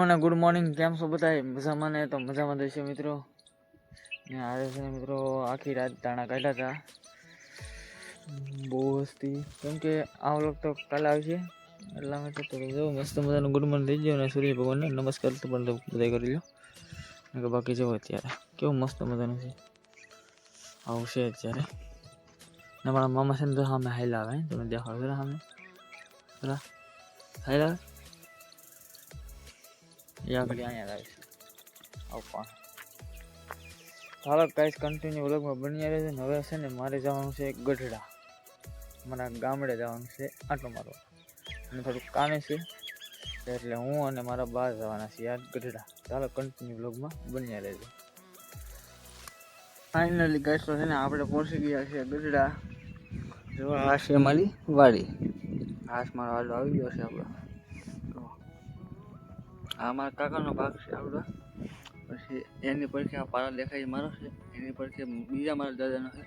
અને good morning, કેમ છો બધા? મજામાં ને? તો મજામાં થશે મિત્રો. ને આજે છે મિત્રો આખી રાત દાણા કાઢ્યા હતા, બહુ હસ્તી. કેમ કે આ વ્લોગ તો કાલે આવશે એટલા માટે તો જો મસ્ત મજાનું ગુડ મોર્નિંગ થઈ ગયો અને સૂર્ય ભગવાનને નમસ્કાર તો પણ બધા કરી લો. બાકી જો અત્યારે કેવું મસ્ત મજાનું છે, આવું છે અત્યારે. ને મારા મામા છે ને તો સામે હાઈલા આવે, તમે દેખાડો જરા સામે હાઈલા આગળ અહીંયા આવે છે. આવું હાલો ગાઈસ, કન્ટિન્યુ વ્લોગમાં બની રહે છે. હવે છે ને મારે જવાનું છે ગઢડા, મારા ગામડે જવાનું છે આટો મારવા, અને થોડુંક કામે છે એટલે હું અને મારા બા જવાના છીએ યાર ગઢડા. ચાલો કન્ટિન્યુ વ્લોગમાં બની રહે છે. ફાઇનલી ગાઈસ તો છે ને આપણે પહોંચી ગયા છીએ ગઢડા. જો આ છે મારી વાડી, હાશ મારો વાડો આવી ગયો છે આપણો. આ મારા કાકાનો ભાગ છે આપણો. પછી એની પરથી આ પારા દેખાય મારો છે, એની પરથી બીજા મારા દાદાનો છે,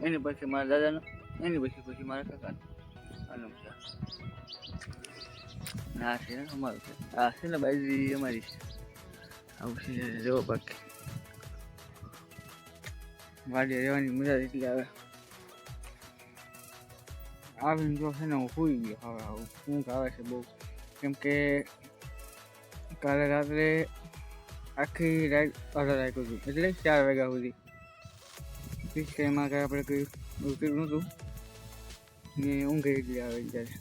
એની પરથી મારા દાદાનો, એની પછી મારા કાકાનો. આનું છે આ છે અમારું છે, આ છે ને બાજરી અમારી છે. આવું છે જો બાકી વાડી રહેવાની મજા એટલી આવે. આવીને જો છે ને હું સૂઈ ગયો. હવે ઊંઘ આવે છે બહુ, કેમ કે કાલે રાત્રે આખી રાત અડધા રાખ્યું હતું, એટલે 4 વાગ્યા સુધી. એમાં કાંઈ આપણે કંઈ કર્યું નહોતું ને ઊંઘ એટલી આવે ત્યારે.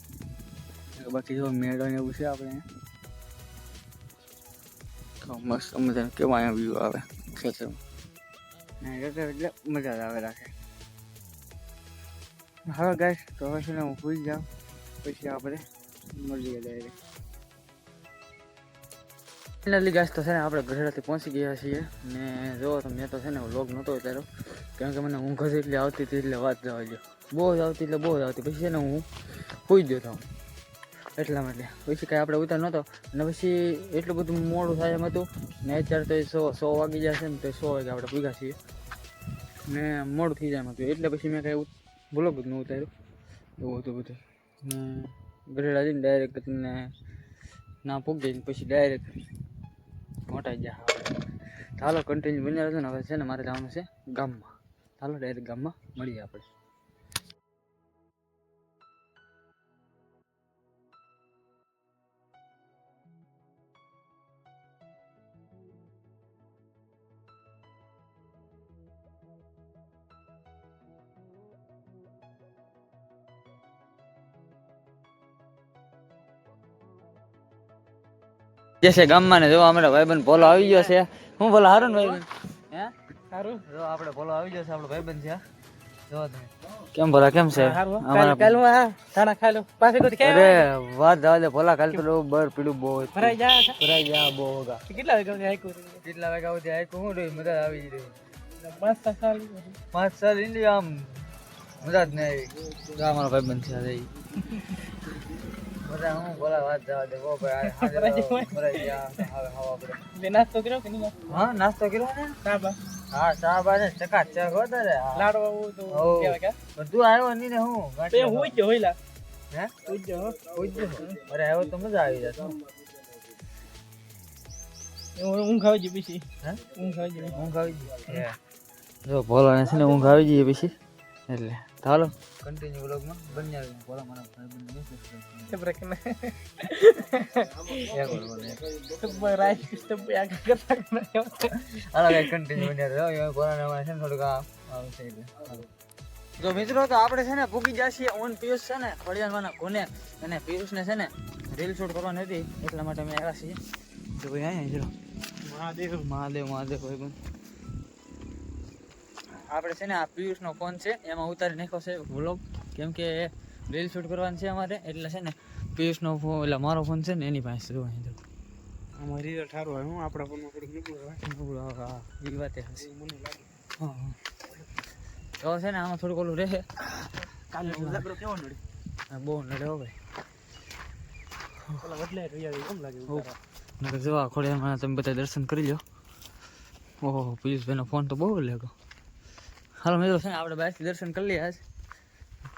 બાકી જો મેળો ને એવું છે આપણે મસ્ત મજાનું. કેવું અહીંયા વ્યૂ આવે ખેતરમાં ને એટલે મજા જ આવે રાખે. હવે ગાઈસ તો હવે છે ને હું સૂઈ જાઉં, પછી આપણે મળીએ ડાયરેક્ટ. ફાઇનલી ગાઈસ તો છે ને આપણે ગઢડાથી પહોંચી ગયા છીએ. ને જો તો મેં તો છે ને વ્લોગ નહોતો ઉતાર્યો, કેમ કે મને ઊંઘ જ એટલી આવતી હતી, એટલે વાત જવા દો. બહુ જ આવતી એટલે બહુ જ આવતી. પછી છે ને હું સૂઈ ગયો હતો એટલા માટે. પછી કાંઈ આપણે ઉતાર નહોતો, અને પછી એટલું બધું મોડું થાય એમ હતું ને. અત્યારે તો 100 વાગી જશે ને, તો 100 વાગે આપણે ભેગા છીએ ને મોડું થઈ જાય એમ હતું. એટલે પછી મેં કાંઈ વ્લોગ જ ન ઉતાર્યો. એવું હતું બધું. ને ગઢડા જઈને ડાયરેક્ટ ને ના પૂગી પછી ડાયરેક્ટ મોટા ગયા. ચાલો કન્ટિન્યુ બની રહેજો ને. હવે છે ને મારે જવાનું છે ગામમાં. ચાલો ડાયરેક્ટ ગામમાં મળીએ આપણે. જે છે ગામમાં ને જો અમારા ભાઈબંધ ભોલો આવી ગયો છે. હું ભોલો હારું ને ભાઈબંધ? હે સારું. જો આપણે ભોલો આવી ગયો છે, આપણો ભાઈબંધ છે. જો તમે કેમ ભોલા, કેમ છે? અરે વાત જવા દે ભોલા, કાલ તો બર પીડું બહુ ભરાઈ જા બહુ હોગા. કેટલા વાગ્યા સુધી આયકું હું રહી, મજા આવી રહી. 5 સાલ ઇન્ડિયા આમ મજા જ નહીં આવી. અમારો ભાઈબંધ છે બધા. હું બોલા વાત જવા દે બહુ ભાઈ. નાસ્તો કર્યો કે નહીં? હા નાસ્તો કર્યો ને. હા ચા બા ને ચકાચક હોતા રે. લાડવા તો બધું આવ્યો નહીં ને. હું હું જ હોઈલા હે અરે આવ્યો તો મજા આવી જશે. ઊંઘ આવી ગઈ પછી. હે ઊંઘ આવી ગઈ. જો ભોલો છે ને ઊંઘ આવી જઈએ પછી, એટલે ચાલો કન્ટિન્યુ વ્લોગમાં બન્યા રહીએ. ભોલા મારા ભાઈબંધ મેસેજ કરે છે. જો મિત્રો તો આપણે છે ને પૂગી જઈએ ઓન પિયુષ છે ને ફળિયાના કોને, અને પિયુષને છે ને રીલ શૂટ કરવાની હતી, એટલા માટે અમે આવ્યા છીએ. તો ભાઈ અહીંયા મહાદેવ મહાદેવ મહાદેવ ભાઈબંધ. આપણે છે ને આ પિયુષનો ફોન છે, એમાં ઉતારી નાખ્યો છે વ્લોગ, કેમ કે રીલ શૂટ કરવાની છે અમારે. એટલે છે ને પિયુષનો ફોન, એટલે મારો ફોન છે ને એની પાસે જોવા તો આમાં રીલ ઠારું હોય. હું આપણા ફોનમાં થોડુંક નીકળું હોય. હા એ વાત હશે. મને લાગે હા તો છે ને આમાં થોડુંક ઓલું રહે. કાલે ઉજાગરો કેવો નડે? હા બહુ નડે હો ભાઈ. એટલે કેમ લાગે નકર જોવા ખોડિયારમાં તમે બધા દર્શન કરી લો. ઓહો પિયુષભાઈનો ફોન તો બહુ લેગો. હાલો મિત્રો છે ને આપણે બહારથી દર્શન કરી લઈએ આજ,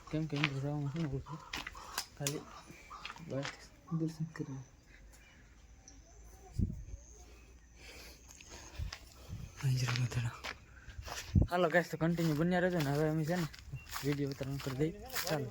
કેમ કે જવામાં છે ને ખાલી બહારથી દર્શન કરી. હાલો ગાઈસ તો કન્ટિન્યુ બન્યા રહેજો ને હવે અમે છે ને વિડીયો ઉતારવાનું કરી દઈએ ચાલો